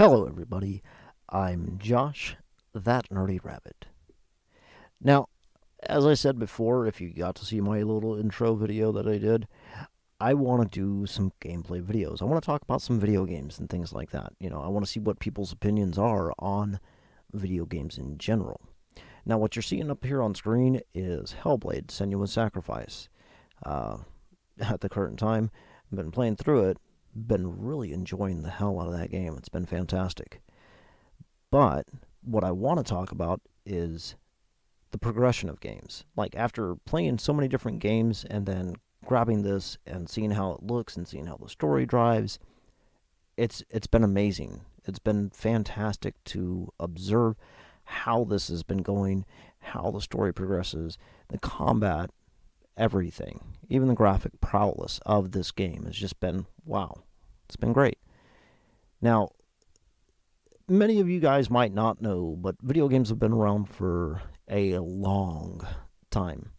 Hello, everybody. I'm Josh, that nerdy rabbit. Now, as I said before, if you got to see my little intro video that I did, I want to do some gameplay videos. I want to talk about some video games and things like that. I want to see what people's opinions are on video games in general. Now, what you're seeing up here on screen is Hellblade: Senua's Sacrifice. At the current time, I've been playing through it, been really enjoying the hell out of that game. It's been fantastic. But what I want to talk about is the progression of games. Like, after playing so many different games and then grabbing this and seeing how it looks and seeing how the story drives, it's been amazing. It's been fantastic to observe how this has been going, how the story progresses, the combat, everything. Even the graphic prowess of this game has just been wow. It's been great. Now, many of you guys might not know, but video games have been around for a long time.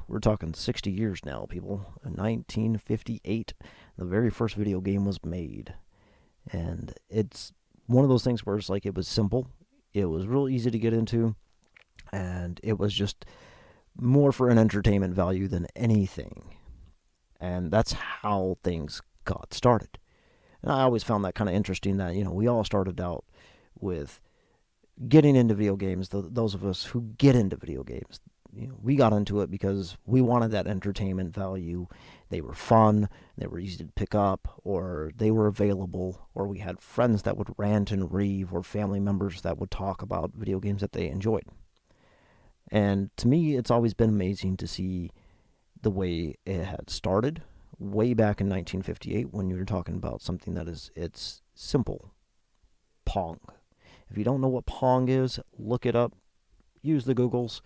We're talking 60 years now, people. In 1958, the very first video game was made. And it's one of those things where it's like it was simple, it was real easy to get into, and it was just more for an entertainment value than anything. And that's how things got started. And I always found that kind of interesting that, we all started out with getting into video games. Those of us who get into video games, we got into it because we wanted that entertainment value. They were fun, they were easy to pick up, or they were available, or we had friends that would rant and rave, or family members that would talk about video games that they enjoyed. And to me, it's always been amazing to see the way it had started way back in 1958 when you were talking about something that it's simple. Pong. If you don't know what Pong is, look it up, use the Googles,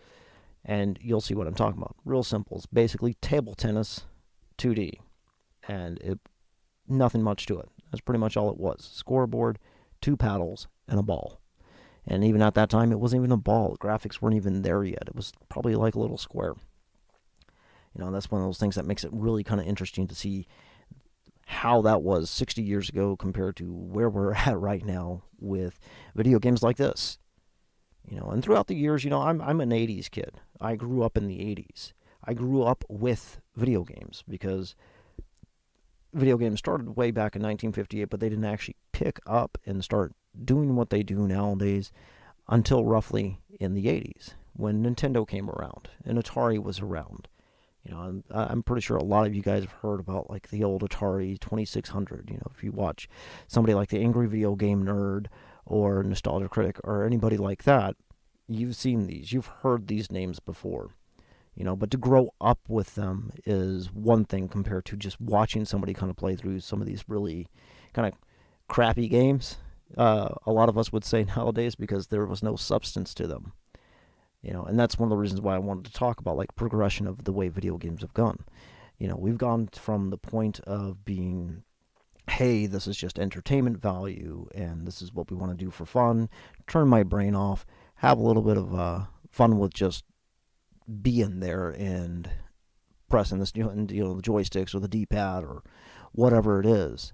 and you'll see what I'm talking about. Real simple. It's basically table tennis 2D, and nothing much to it. That's pretty much all it was. Scoreboard, two paddles, and a ball. And even at that time, it wasn't even a ball. The graphics weren't even there yet. It was probably like a little square. That's one of those things that makes it really kind of interesting to see how that was 60 years ago compared to where we're at right now with video games like this. And throughout the years, I'm an 80s kid. I grew up in the 80s. I grew up with video games because video games started way back in 1958, but they didn't actually pick up and start doing what they do nowadays until roughly in the 80s when Nintendo came around and Atari was around. I'm pretty sure a lot of you guys have heard about like the old Atari 2600. If you watch somebody like the Angry Video Game Nerd or Nostalgia Critic or anybody like that, you've seen these. You've heard these names before. But to grow up with them is one thing compared to just watching somebody kind of play through some of these really kind of crappy games. A lot of us would say nowadays because there was no substance to them. And that's one of the reasons why I wanted to talk about like progression of the way video games have gone. We've gone from the point of being, hey, this is just entertainment value and this is what we want to do for fun, turn my brain off, have a little bit of fun with just being there and pressing this, the joysticks or the D-pad or whatever it is,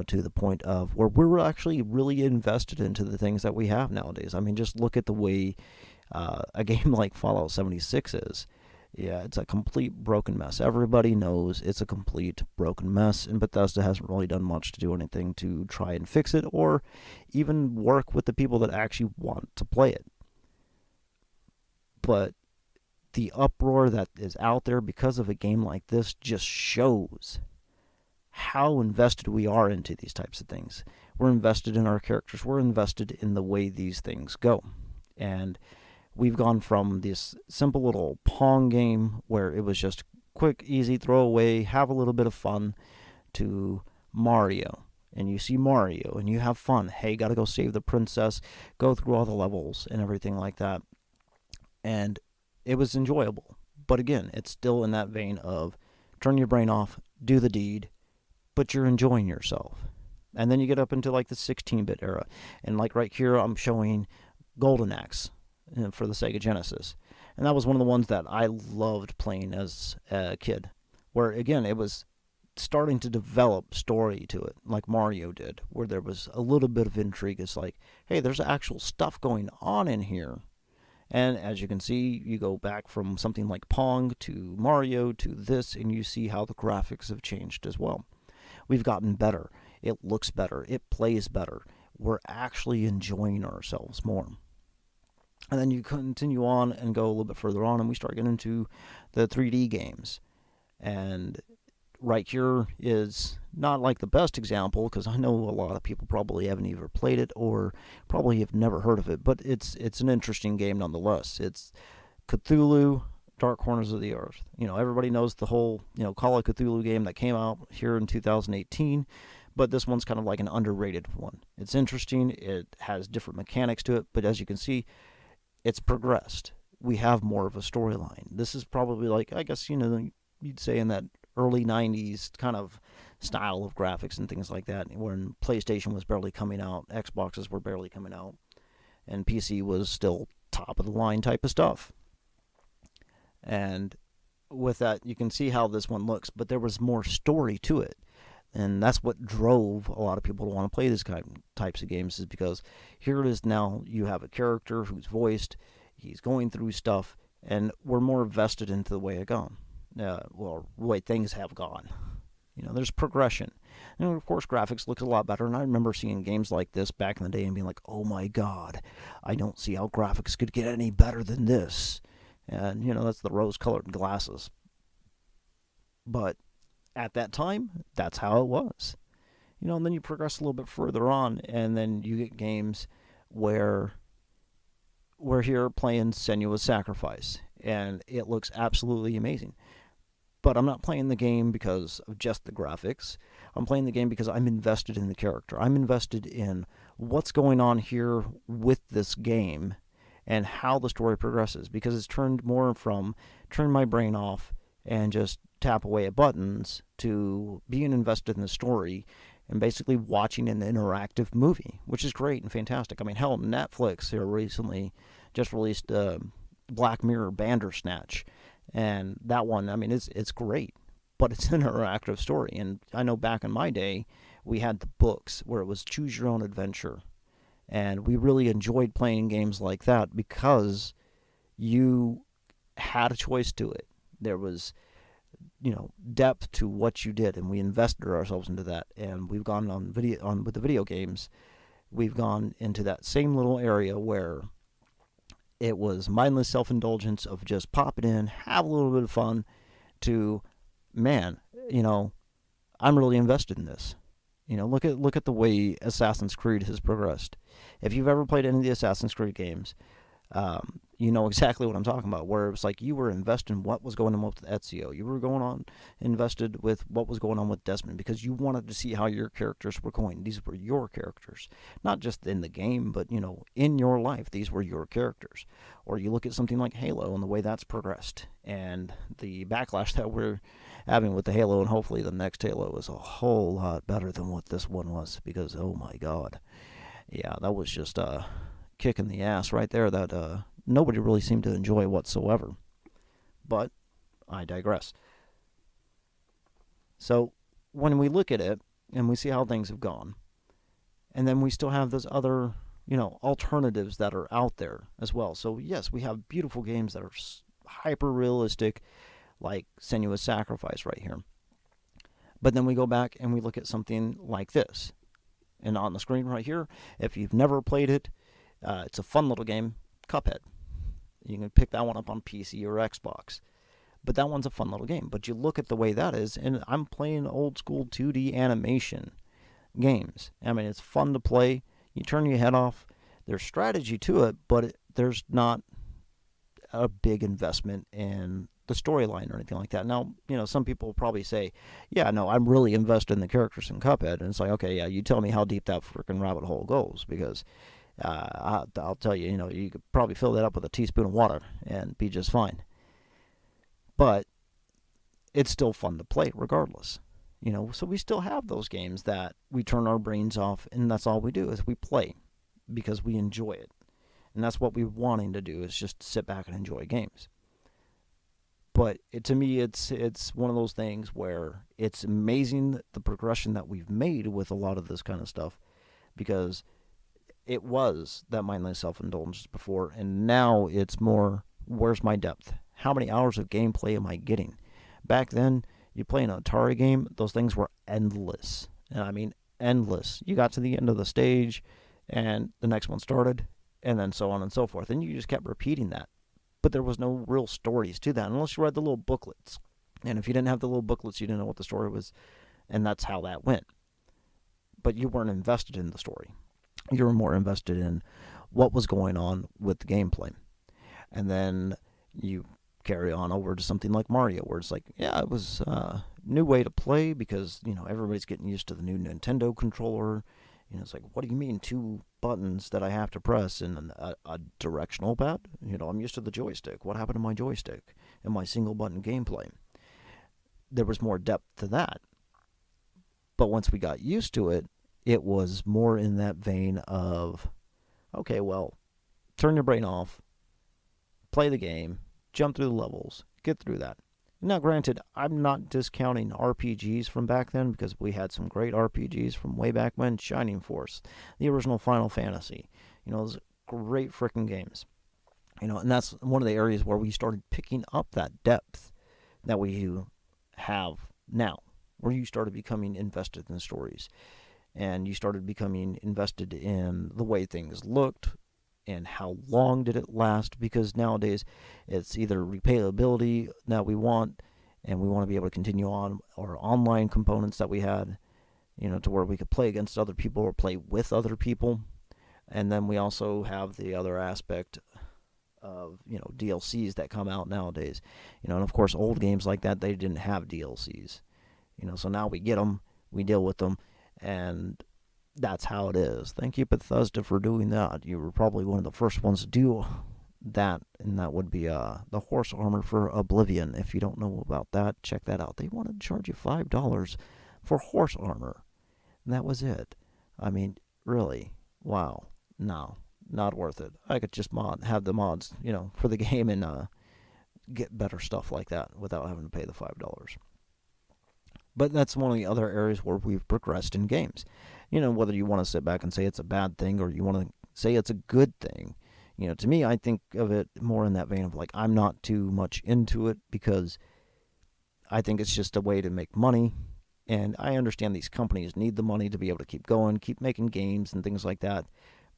to the point of where we're actually really invested into the things that we have nowadays. I mean, just look at the way a game like Fallout 76 is. Yeah, it's a complete broken mess. Everybody knows it's a complete broken mess, and Bethesda hasn't really done much to do anything to try and fix it or even work with the people that actually want to play it. But the uproar that is out there because of a game like this just shows how invested we are into these types of things. We're invested in our characters. We're invested in the way these things go. And we've gone from this simple little Pong game where it was just quick, easy, throw away, have a little bit of fun, to Mario. And you see Mario and you have fun. Hey, gotta go save the princess, go through all the levels and everything like that. And it was enjoyable. But again, it's still in that vein of turn your brain off, do the deed, but you're enjoying yourself. And then you get up into like the 16-bit era. And like right here, I'm showing Golden Axe for the Sega Genesis. And that was one of the ones that I loved playing as a kid. Where, again, it was starting to develop story to it, like Mario did, where there was a little bit of intrigue. It's like, hey, there's actual stuff going on in here. And as you can see, you go back from something like Pong to Mario to this, and you see how the graphics have changed as well. We've gotten better. It looks better. It plays better. We're actually enjoying ourselves more. And then you continue on and go a little bit further on, and we start getting into the 3D games. And right here is not like the best example, because I know a lot of people probably haven't even played it or probably have never heard of it, but it's an interesting game nonetheless. It's Cthulhu Dark Corners of the Earth. Everybody knows the whole, Call of Cthulhu game that came out here in 2018, but this one's kind of like an underrated one. It's interesting. It has different mechanics to it, but as you can see, it's progressed. We have more of a storyline. This is probably like, I guess, you'd say in that early 90s kind of style of graphics and things like that, when PlayStation was barely coming out, Xboxes were barely coming out, and PC was still top of the line type of stuff. And with that, you can see how this one looks, but there was more story to it. And that's what drove a lot of people to want to play these types of games, is because here it is now, you have a character who's voiced, he's going through stuff, and we're more vested into the way it's gone. The way things have gone. There's progression. And of course, graphics look a lot better, and I remember seeing games like this back in the day and being like, oh my god, I don't see how graphics could get any better than this. And, that's the rose-colored glasses. But at that time, that's how it was. And then you progress a little bit further on, and then you get games where we're here playing Senua's Sacrifice, and it looks absolutely amazing. But I'm not playing the game because of just the graphics. I'm playing the game because I'm invested in the character. I'm invested in what's going on here with this game and how the story progresses, because it's turned more from turn my brain off and just tap away at buttons to being invested in the story and basically watching an interactive movie, which is great and fantastic. I mean, hell, Netflix here recently just released Black Mirror Bandersnatch, and that one, I mean, it's great, but it's an interactive story. And I know back in my day, we had the books where it was choose your own adventure, and we really enjoyed playing games like that because you had a choice to it. There was, depth to what you did, and we invested ourselves into that. And we've gone on with the video games. We've gone into that same little area where it was mindless self-indulgence of just pop it in, have a little bit of fun, to, man, I'm really invested in this. Look at the way Assassin's Creed has progressed. If you've ever played any of the Assassin's Creed games, you know exactly what I'm talking about, where it was like you were invested in what was going on with Ezio. You were invested with what was going on with Desmond, because you wanted to see how your characters were going. These were your characters. Not just in the game, but, in your life, these were your characters. Or you look at something like Halo and the way that's progressed, and the backlash that we're having with the Halo, and hopefully the next Halo is a whole lot better than what this one was, because, oh my god. Yeah, that was just kick in the ass right there that nobody really seemed to enjoy whatsoever. But I digress. So when we look at it and we see how things have gone, and then we still have those other, alternatives that are out there as well. So yes, we have beautiful games that are hyper realistic, like Senua's Sacrifice right here. But then we go back and we look at something like this. And on the screen right here, if you've never played it, it's a fun little game, Cuphead. You can pick that one up on PC or Xbox. But that one's a fun little game. But you look at the way that is, and I'm playing old school 2D animation games. I mean, it's fun to play. You turn your head off. There's strategy to it, but there's not a big investment in the storyline or anything like that. Now, some people will probably say, yeah, no, I'm really invested in the characters in Cuphead. And it's like, okay, yeah, you tell me how deep that freaking rabbit hole goes, because I'll tell you, you could probably fill that up with a teaspoon of water and be just fine. But it's still fun to play regardless. So we still have those games that we turn our brains off, and that's all we do is we play because we enjoy it. And that's what we're wanting to do, is just sit back and enjoy games. But to me, it's one of those things where it's amazing the progression that we've made with a lot of this kind of stuff, because it was that mindless self-indulgence before, and now it's more, where's my depth? How many hours of gameplay am I getting? Back then, you play an Atari game, those things were endless. And I mean endless. You got to the end of the stage, and the next one started, and then so on and so forth. And you just kept repeating that. But there was no real stories to that, unless you read the little booklets. And if you didn't have the little booklets, you didn't know what the story was, and that's how that went. But you weren't invested in the story. You were more invested in what was going on with the gameplay. And then you carry on over to something like Mario, where it's like, yeah, it was a new way to play because, everybody's getting used to the new Nintendo controller. It's like, what do you mean 2 buttons that I have to press in a directional pad? I'm used to the joystick. What happened to my joystick and my single button gameplay? There was more depth to that. But once we got used to it, it was more in that vein of, okay, well, turn your brain off, play the game, jump through the levels, get through that. Now, granted, I'm not discounting RPGs from back then, because we had some great RPGs from way back when. Shining Force, the original Final Fantasy, those great freaking games. And that's one of the areas where we started picking up that depth that we have now, where you started becoming invested in the stories, and you started becoming invested in the way things looked, and how long did it last, because nowadays it's either replayability that we want, and we want to be able to continue on, or online components that we had, to where we could play against other people or play with other people. And then we also have the other aspect of, DLCs that come out nowadays. And of course, old games like that, they didn't have DLCs. So now we get them, we deal with them, and that's how it is. Thank you, Bethesda, for doing that. You were probably one of the first ones to do that, and that would be the horse armor for Oblivion. If you don't know about that, check that out. They wanted to charge you $5 for horse armor, and that was it. I mean, really, wow. No, not worth it. I could just have the mods, for the game, and get better stuff like that without having to pay the $5. But that's one of the other areas where we've progressed in games. Whether you want to sit back and say it's a bad thing, or you want to say it's a good thing. To me, I think of it more in that vein of, like, I'm not too much into it, because I think it's just a way to make money. And I understand these companies need the money to be able to keep going, keep making games and things like that.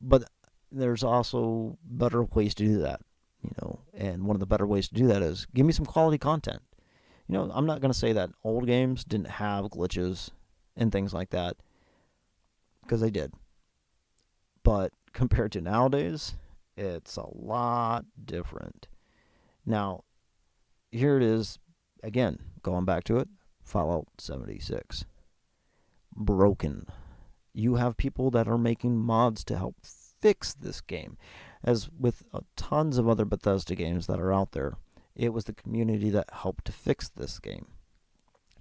But there's also better ways to do that, And one of the better ways to do that is give me some quality content. I'm not going to say that old games didn't have glitches and things like that, because they did. But compared to nowadays, it's a lot different. Now, here it is, again, going back to it, Fallout 76. Broken. You have people that are making mods to help fix this game. As with tons of other Bethesda games that are out there, it was the community that helped to fix this game.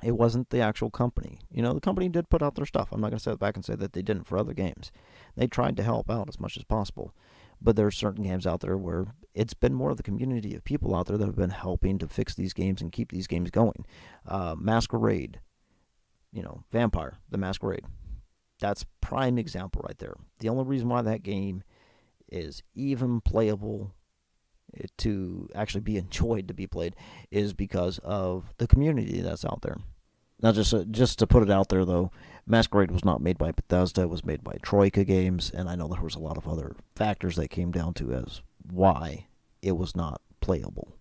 It wasn't the actual company. The company did put out their stuff. I'm not going to sit back and say that they didn't for other games. They tried to help out as much as possible. But there are certain games out there where it's been more of the community of people out there that have been helping to fix these games and keep these games going. Masquerade. Vampire, the Masquerade. That's prime example right there. The only reason why that game is even playable, to actually be enjoyed to be played, is because of the community that's out there. Now, just to put it out there, though, Masquerade was not made by Bethesda. It was made by Troika Games, and I know there was a lot of other factors that came down to as why it was not playable.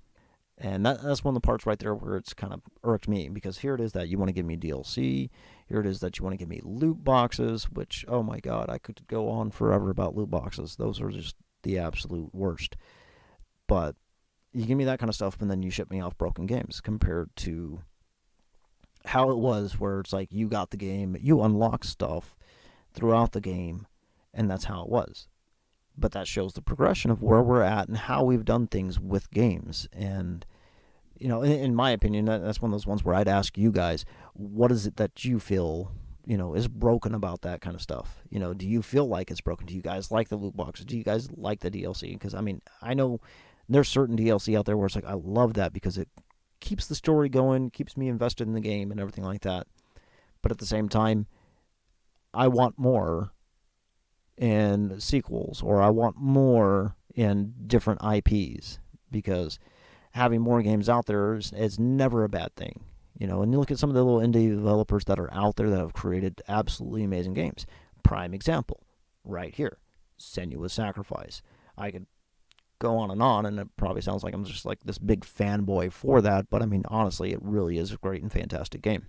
And that's one of the parts right there where it's kind of irked me, because here it is that you want to give me DLC, here it is that you want to give me loot boxes, which, oh my god, I could go on forever about loot boxes. Those are just the absolute worst. But you give me that kind of stuff, and then you ship me off broken games, compared to how it was, where it's like you got the game, you unlock stuff throughout the game, and that's how it was. But that shows the progression of where we're at and how we've done things with games. And, in my opinion, that's one of those ones where I'd ask you guys, what is it that you feel, is broken about that kind of stuff? Do you feel like it's broken? Do you guys like the loot boxes? Do you guys like the DLC? Because, I know there's certain DLC out there where it's like, I love that because it keeps the story going, keeps me invested in the game and everything like that. But at the same time, I want more in sequels, or I want more in different IPs, because having more games out there is never a bad thing. And you look at some of the little indie developers that are out there that have created absolutely amazing games. Prime example, right here, Senua's Sacrifice. I could go on, and it probably sounds like I'm just like this big fanboy for that, but I mean, honestly, it really is a great and fantastic game.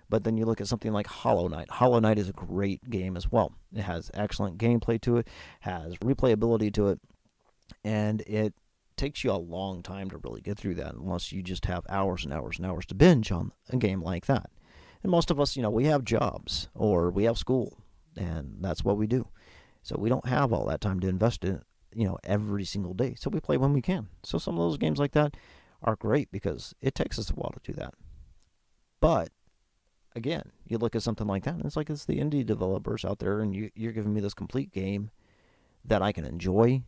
But then you look at something like Hollow Knight. Hollow Knight is a great game as well. It has excellent gameplay to it, has replayability to it, and it takes you a long time to really get through that unless you just have hours and hours and hours to binge on a game like that. And most of us, we have jobs or we have school, and that's what we do. So we don't have all that time to invest in it, every single day. So we play when we can. So some of those games like that are great because it takes us a while to do that. But again, you look at something like that, and it's the indie developers out there, and you're giving me this complete game that I can enjoy,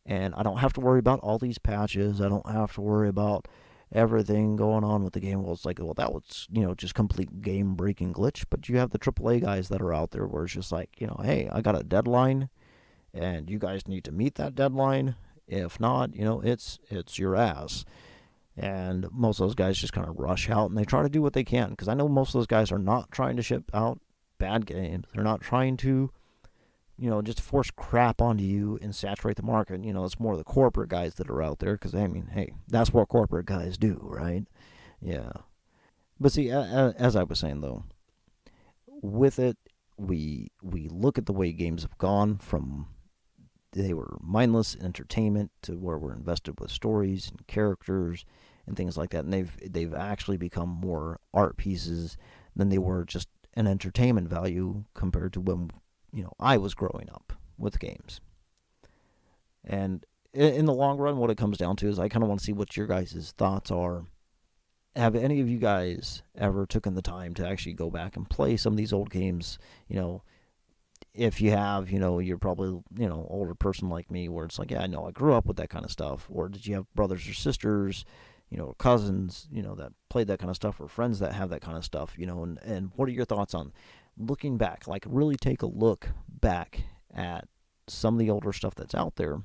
and I don't have to worry about all these patches. I don't have to worry about everything going on with the game. Well, it's like, well, that was, just complete game-breaking glitch. But you have the AAA guys that are out there where it's just like, hey, I got a deadline, and you guys need to meet that deadline. If not, it's your ass. And most of those guys just kind of rush out, and they try to do what they can. Because I know most of those guys are not trying to ship out bad games. They're not trying to, just force crap onto you and saturate the market. It's more the corporate guys that are out there. Because, I mean, hey, that's what corporate guys do, right? Yeah. But see, as I was saying, though, with it, we look at the way games have gone from they were mindless entertainment to where we're invested with stories and characters and things like that, and they've actually become more art pieces than they were just an entertainment value compared to when I was growing up with games. And in the long run, what it comes down to is I kind of want to see what your guys' thoughts are. Have any of you guys ever taken the time to actually go back and play some of these old games? If you have, you're probably, older person like me where it's like, yeah, I know I grew up with that kind of stuff. Or did you have brothers or sisters, cousins, that played that kind of stuff, or friends that have that kind of stuff, and what are your thoughts on looking back? Like, really take a look back at some of the older stuff that's out there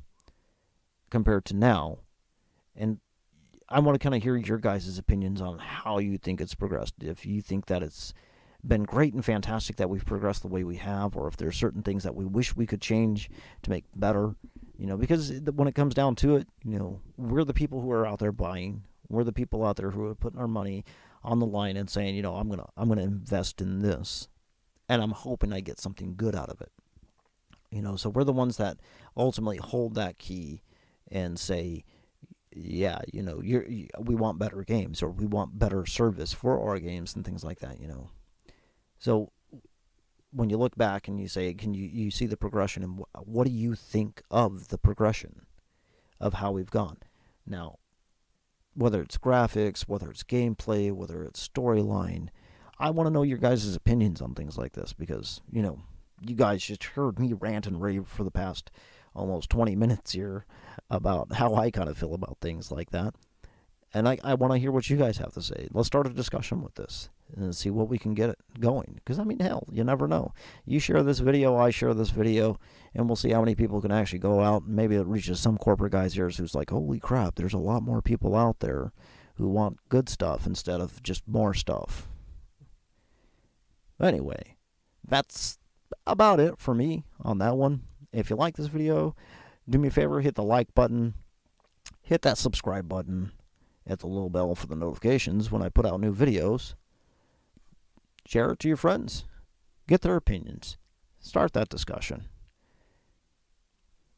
compared to now. And I want to kind of hear your guys' opinions on how you think it's progressed. If you think that it's been great and fantastic that we've progressed the way we have, or if there's certain things that we wish we could change to make better, because when it comes down to it, we're the people who are out there buying. We're the people out there who are putting our money on the line and saying, I'm gonna invest in this, and I'm hoping I get something good out of it. So we're the ones that ultimately hold that key and say, yeah, we want better games, or we want better service for our games and things like that. So when you look back and you say, can you see the progression, and what do you think of the progression of how we've gone? Now, whether it's graphics, whether it's gameplay, whether it's storyline, I want to know your guys' opinions on things like this, because, you guys just heard me rant and rave for the past almost 20 minutes here about how I kind of feel about things like that. And I want to hear what you guys have to say. Let's start a discussion with this and see what we can get it going. Because, I mean, hell, you never know. You share this video, I share this video, and we'll see how many people can actually go out. And maybe it reaches some corporate guy's ears who's like, holy crap, there's a lot more people out there who want good stuff instead of just more stuff. Anyway, that's about it for me on that one. If you like this video, do me a favor, hit the like button, hit that subscribe button, hit the little bell for the notifications when I put out new videos. Share it to your friends. Get their opinions. Start that discussion.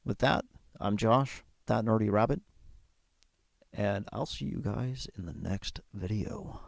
With that, I'm Josh, that nerdy rabbit, and I'll see you guys in the next video.